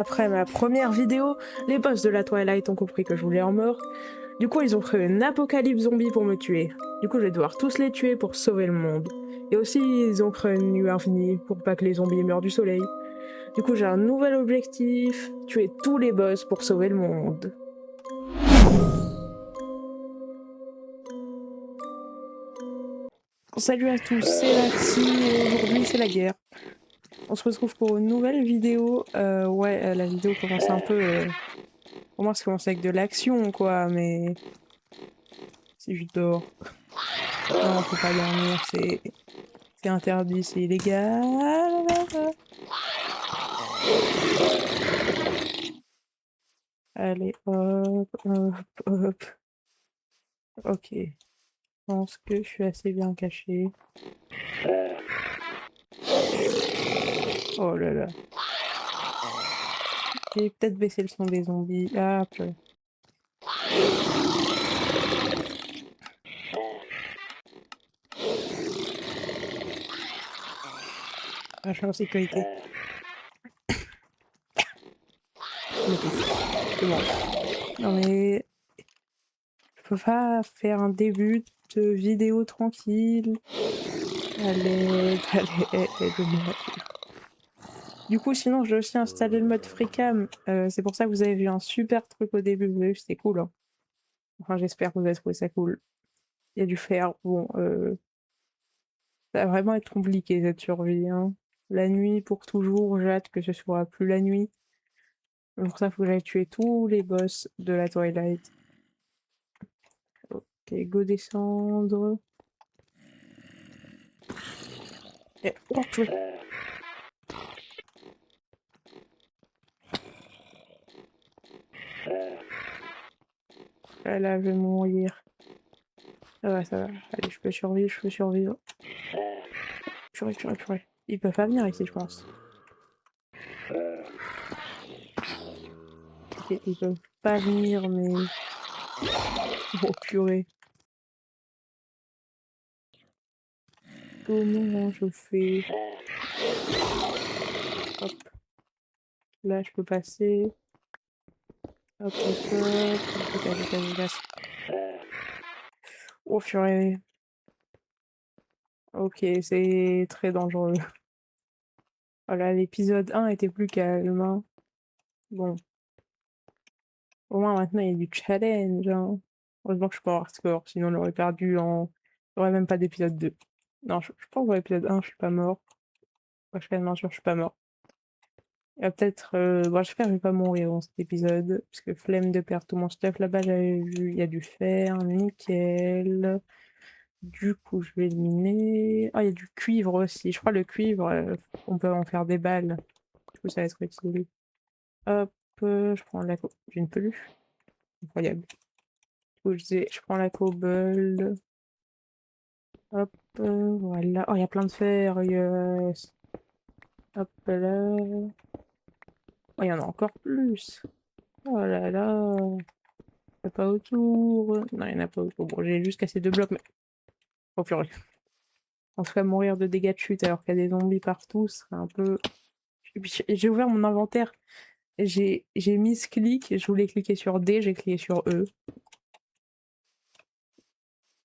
Après ma première vidéo, les boss de la Twilight ont compris que je voulais en mort. Du coup, ils ont créé une apocalypse zombie pour me tuer. Du coup, je vais devoir tous les tuer pour sauver le monde. Et aussi, ils ont créé une nuit infinie pour pas que les zombies meurent du soleil. Du coup, j'ai un nouvel objectif, tuer tous les boss pour sauver le monde. Salut à tous, c'est Maxi et aujourd'hui c'est la guerre. On se retrouve pour une nouvelle vidéo. La vidéo commence un peu... Au moins, ça commence avec de l'action, quoi, mais... Si je dors... Non, faut pas dormir, c'est interdit, c'est illégal. Allez, hop, hop, hop. Ok, je pense que je suis assez bien caché. Oh là là. J'ai peut-être baissé le son des zombies. Ah, purée. Ah, je suis en sécurité. Je m'étouffe. C'est bon. Non mais... Je peux pas faire un début de vidéo tranquille. Allez, aide-moi. Du coup, sinon, j'ai aussi installé le mode FreeCam. C'est pour ça que vous avez vu un super truc au début. Vous avez vu, c'était cool. Hein. Enfin, j'espère que vous avez trouvé ça cool. Il y a du fer. Bon, ça va vraiment être compliqué cette survie. Hein. La nuit pour toujours, j'ai hâte que ce soit plus la nuit. Pour ça, il faut que j'aille tuer tous les boss de la Twilight. Ok, go descendre. Et... Oh, purée. Là, je vais mourir. Ça va, ça va. Allez, je peux survivre, je peux survivre. Purée, purée, purée. Ils peuvent pas venir ici, je pense. Ok, ils peuvent pas venir, mais... Oh, purée. Comment je fais? Hop. Là, je peux passer. Hop, hop, hop. Je casse. Oh, purée. Ok, c'est très dangereux. Voilà, l'épisode 1 était plus calme. Hein. Bon. Au moins, maintenant, il y a du challenge. Hein. Heureusement que je suis pas en hardcore, sinon on l'aurait perdu en... J'aurais même pas d'épisode 2. Non, je pense que dans l'épisode 1, je suis pas mort. Moi, je suis quasiment sûre que je suis pas mort. Il y a peut-être... Bon, j'espère que je vais pas mourir dans cet épisode, parce que flemme de perdre tout mon stuff. Là-bas, j'avais vu, il y a du fer, nickel. Du coup, je vais éliminer... Ah, il y a du cuivre aussi. Je crois le cuivre, on peut en faire des balles. Du coup, ça va être utile. Hop, je prends la... J'ai une peluche. Incroyable. Du coup, je prends la cobble. Hop, voilà. Oh, il y a plein de fer, yes. Hop là. Oh, il y en a encore plus. Oh là là. Il n'y a pas autour. Non, il n'y en a pas autour. Bon, j'ai juste cassé 2 blocs, mais... Oh purée. On se fait mourir de dégâts de chute alors qu'il y a des zombies partout, ce serait un peu... J'ai ouvert mon inventaire. J'ai mis ce clic, je voulais cliquer sur D, j'ai cliqué sur E.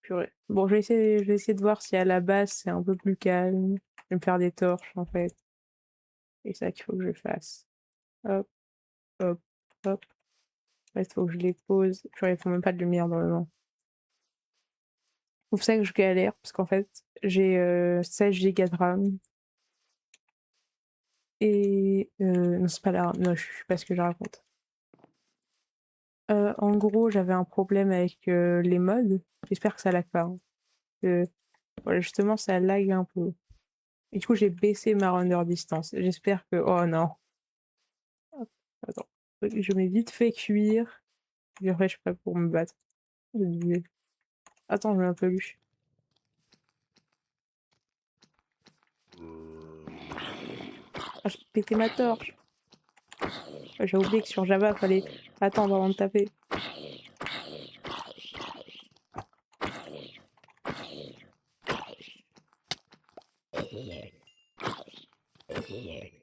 Purée. Bon, je vais essayer de voir si à la base c'est un peu plus calme. Je vais me faire des torches en fait. Et c'est ça qu'il faut que je fasse. Hop, hop, hop. Il faut que je les pose. Purée, il faut même pas de lumière dans le vent. C'est pour ça que je galère, parce qu'en fait, j'ai 16 Go de RAM. Et... non, c'est pas là. Non, je sais pas ce que je raconte. En gros, j'avais un problème avec les mods. J'espère que ça lag pas. Hein. Voilà, justement, ça lag un peu. Et du coup, j'ai baissé ma render distance. J'espère que... Oh non. Hop, attends. Je mets vite fait cuire. Et après, je suis prêt pour me battre. Attends, je mets un peluche. Ah, j'ai pété ma torche. J'ai oublié que sur Java, fallait attendre avant de taper.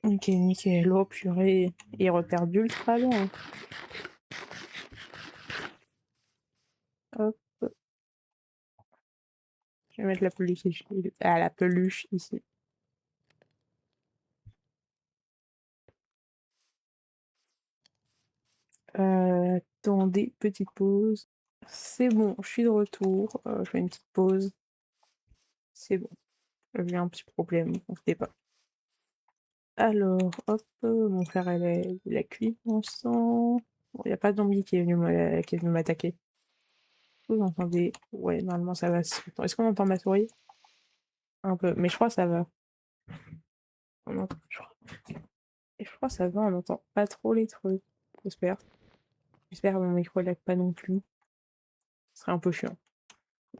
Ok, Ok, nickel. Oh purée. Il repère d'ultra loin. Hop. Je vais mettre la peluche ici. Ah, la peluche ici. Attendez, petite pause. C'est bon, je suis de retour. Je fais une petite pause. C'est bon. J'ai un petit problème, on ne pas. Alors, hop, mon frère, il a cuit mon sang. Bon, il n'y a pas de zombie qui est venu m'attaquer. Vous entendez? Ouais, normalement ça va. Est-ce qu'on entend ma souris? Un peu, mais je crois que ça va. Je crois que ça va, on entend pas trop les trucs. J'espère. J'espère que mon micro lag pas non plus. Ce serait un peu chiant.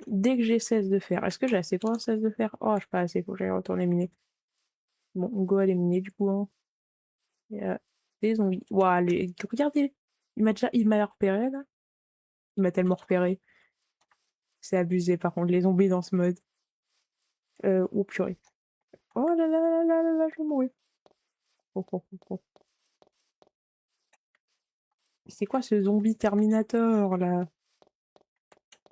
Dès que j'ai 16 de fer, est-ce que j'ai assez pour un 16 de fer? Oh, je suis pas assez, faut que j'aille retourner miner. Bon, on go aller miner du coup. Hein. Il y a des zombies. Waouh, regardez, il m'a repéré là. Il m'a tellement repéré. C'est abusé par contre, les zombies dans ce mode. Oh purée. Oh là là là là là là, je vais mourir. Oh, oh, oh, oh. C'est quoi ce zombie Terminator là?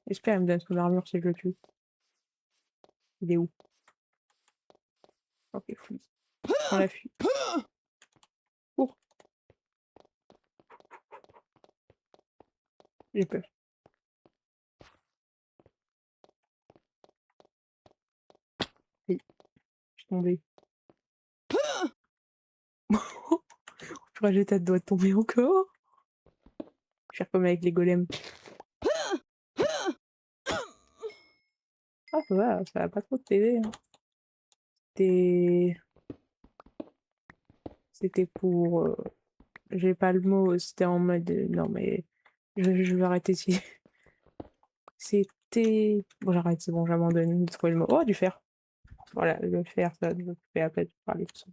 J'espère qu'il me donne son armure si je le tue. Il est où? Ok, fouille. On la fuit. Cours. J'ai peur. Oui, je suis tombée. Purée, j'ai tête doit tomber encore. Je vais faire comme avec les golems. Ah, ça va pas trop t'aider. Hein. C'était pour. J'ai pas le mot, c'était en mode. Non, mais. Je vais arrêter ici. C'était. Bon, j'arrête, c'est bon, j'abandonne de trouver le mot. Oh, du fer! Voilà, le fer, ça me fait à peine parler de son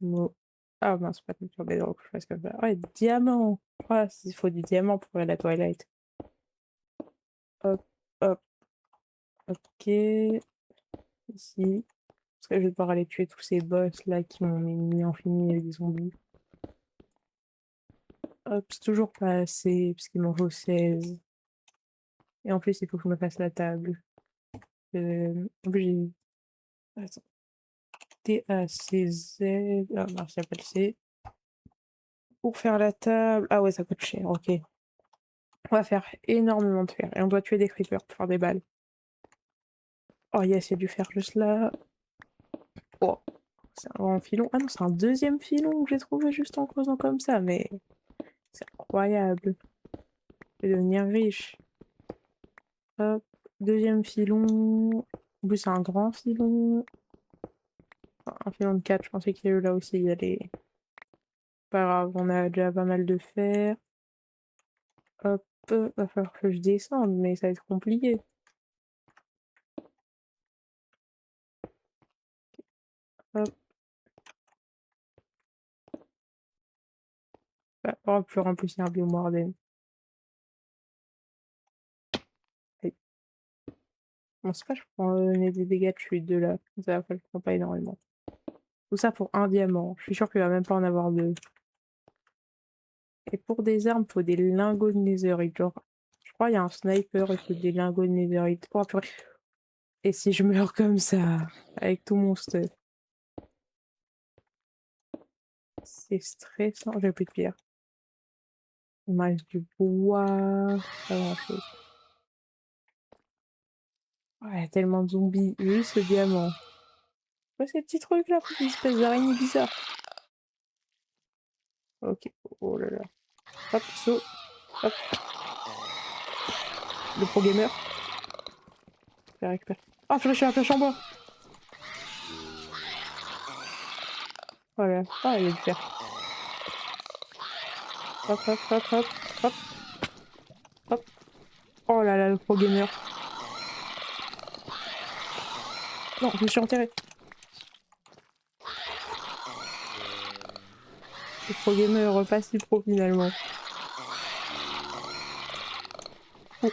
mot. Ah mince, pas de sur bedrock, je fasse comme ça. Ouais, diamant! Ah, il faut du diamant pour la Twilight. Hop, hop, ok. Ici. Parce que je vais devoir aller tuer tous ces boss là qui m'ont mis en fini avec des zombies. Hop, c'est toujours pas assez, parce qu'il m'en faut 16. Et en plus, il faut que je me fasse la table. En plus, j'ai. Attends. T-A-C-Z. Ah, non, ça s'appelle C. Pour faire la table. Ah ouais, ça coûte cher, ok. On va faire énormément de fer. Et on doit tuer des creepers pour faire des balles. Oh yes, il y a du fer juste là. Oh, c'est un grand filon. Ah non, c'est un deuxième filon que j'ai trouvé juste en creusant comme ça, mais c'est incroyable. Je vais devenir riche. Hop, deuxième filon. En plus, c'est un grand filon. Enfin, un filon de 4, je pensais qu'il y a eu là aussi. Il y a les. Pas grave, on a déjà pas mal de fer. Hop, va falloir que je descende, mais ça va être compliqué. Hop. Bah, oh, plus en plus, il y a un biome warden. Bon, c'est pas, je prends des dégâts de chute de là. Ça va, je prends pas énormément. Tout ça pour un diamant. Je suis sûre qu'il va même pas en avoir deux. Et pour des armes, il faut des lingots de netherite. Genre, je crois qu'il y a un sniper, il faut des lingots de netherite. Oh, purée. Et si je meurs comme ça, avec tout mon stuff, c'est stressant. J'ai plus de pierre. Il me reste du bois, pas grand chose. Ouais, il y a tellement de zombies. Juste ce diamant. Ouais, ces petits trucs là, des espèces d'araignées bizarres. Ok, oh là là. Hop, saut. Hop. Le pro gamer. Je récupère. Ah, purée, je suis à la pioche en bois. Voilà. Ah, il y a du fer. Hop, hop, hop, hop, hop, hop. Oh là là, le pro gamer. Non, je me suis enterré. Le pro gamer, pas si pro finalement. Oh.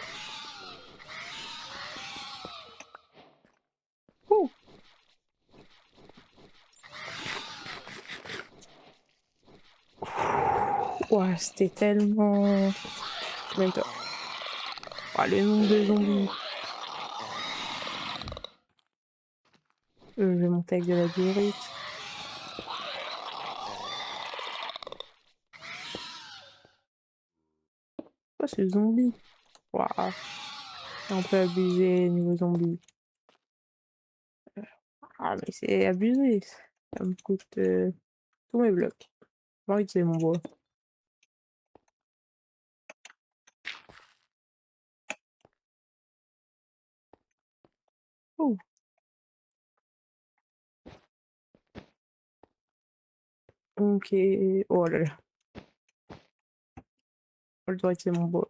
Oh. Ouah, c'était tellement... Combien de temps? Ah, le nombre de zombies. Je vais monter avec de la diorite. Quoi ce zombie? Waouh, c'est un peu abusé niveau zombie. Ah mais c'est abusé. Ça me coûte tous mes blocs. J'ai envie de tuer mon bois. Oh. Ok. Oh là là. Je dois tuer mon bois.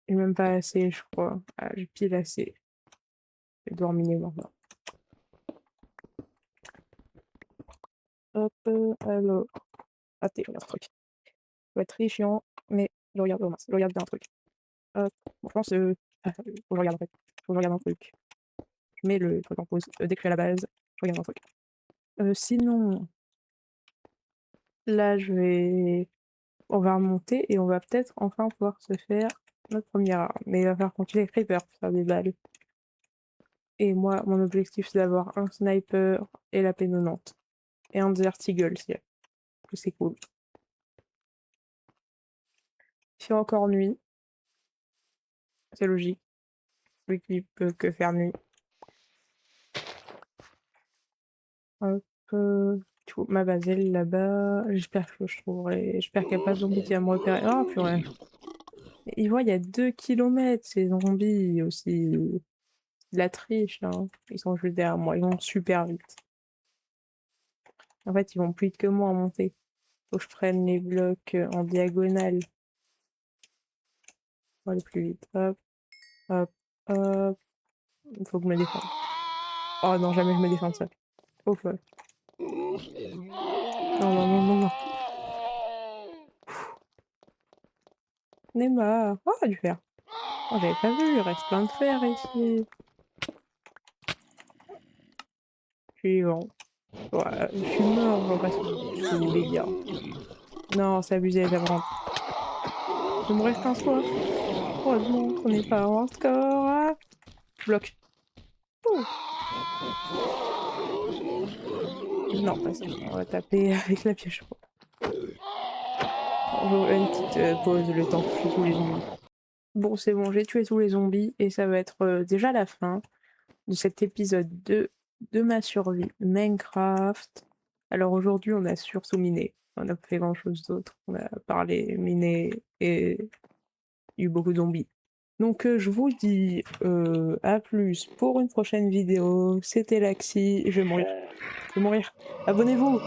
J'ai même pas assez, je crois. Ah, j'ai pile assez. Je vais devoir miner maintenant. Hop, alors. Raté, je regarde un truc. Ça va être très chiant, mais je regarde bien un truc. Hop, bon, je pense, faut que je regarde en fait. Faut que je regarde un truc. Je mets le truc en pause. Dès que je suis à la base, je regarde un truc. Sinon, là, on va remonter et on va peut-être enfin pouvoir se faire notre première arme. Mais il va falloir continuer les creepers pour faire des balles. Et moi, mon objectif, c'est d'avoir un sniper et la P90. Et un Desert Eagle, si c'est cool. Il fait encore nuit. C'est logique. Lui qui peut que faire nuit. Hop, du coup, ma base elle est là-bas. J'espère que je trouverai. J'espère qu'il n'y a pas de zombie qui va me repérer. Oh purée. Ils voient, il y a 2 kilomètres ces zombies aussi. De la triche, hein. Ils sont juste derrière moi. Ils vont super vite. En fait, ils vont plus vite que moi à monter. Faut que je prenne les blocs en diagonale. Pour aller plus vite. Hop, hop, hop. Il faut que je me défende. Oh non, jamais je me défends seul. Oh fuck. Non, non, non, non, non. Neymar. Oh, du fer. Oh, j'avais pas vu, il reste plein de fer ici. Suivant. Ouais, je suis mort, j'en passe sous les gars. Non, c'est abusé, ça me rend. Il me reste un soif. Heureusement qu'on n'est pas en hardcore. Ah. Bloc. Ouh. Non, pas ça. On va taper avec la pioche. J'aurai une petite pause, le temps que je tue tous les zombies. Bon, c'est bon, j'ai tué tous les zombies et ça va être déjà la fin de cet épisode 2 de ma survie Minecraft. Alors aujourd'hui, on a surtout miné. On n'a pas fait grand chose d'autre. On a parlé, miné et eu beaucoup de zombies. Donc je vous dis à plus pour une prochaine vidéo. C'était Laxi. Je vais mourir. Je vais mourir. Abonnez-vous!